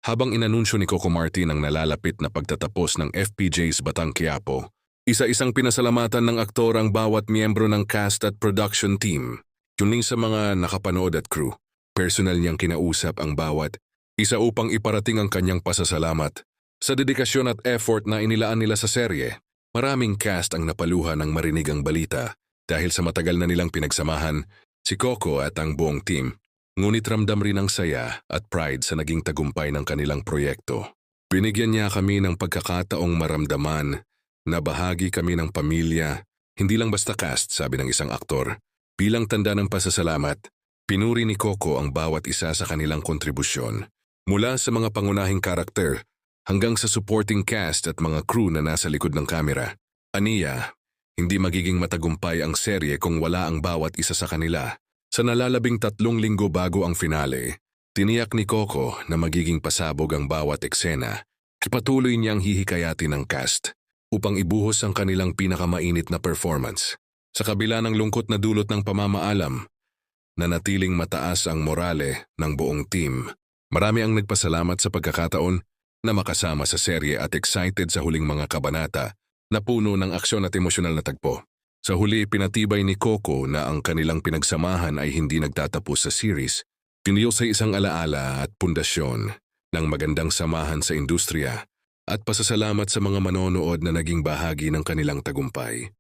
Habang inanunsyo ni Coco Martin ang nalalapit na pagtatapos ng FPJ's Batang Quiapo, isa-isang pinasalamatan ng aktor ang bawat miyembro ng cast at production team. Yun sa mga nakapanood at crew, personal niyang kinausap ang bawat isa upang iparating ang kanyang pasasalamat. Sa dedikasyon at effort na inilaan nila sa serye, maraming cast ang napaluha ng marinig ang balita dahil sa matagal na nilang pinagsamahan si Coco at ang buong team. Ngunit ramdam rin ang saya at pride sa naging tagumpay ng kanilang proyekto. Binigyan niya kami ng pagkakataong maramdaman na bahagi kami ng pamilya, hindi lang basta cast, sabi ng isang aktor. Bilang tanda ng pasasalamat, pinuri ni Coco ang bawat isa sa kanilang kontribusyon. Mula sa mga pangunahing karakter hanggang sa supporting cast at mga crew na nasa likod ng kamera. Aniya, hindi magiging matagumpay ang serye kung wala ang bawat isa sa kanila. Sa nalalabing 3 linggo bago ang finale, tiniyak ni Coco na magiging pasabog ang bawat eksena at patuloy niyang hihikayatin ng cast upang ibuhos ang kanilang pinakamainit na performance. Sa kabila ng lungkot na dulot ng pamamaalam, nanatiling mataas ang morale ng buong team. Marami ang nagpasalamat sa pagkakataon na makasama sa serye at excited sa huling mga kabanata na puno ng aksyon at emosyonal na tagpo. Sa huli, pinatibay ni Coco na ang kanilang pinagsamahan ay hindi nagtatapos sa series, kundi sa isang alaala at pundasyon ng magandang samahan sa industriya at pasasalamat sa mga manonood na naging bahagi ng kanilang tagumpay.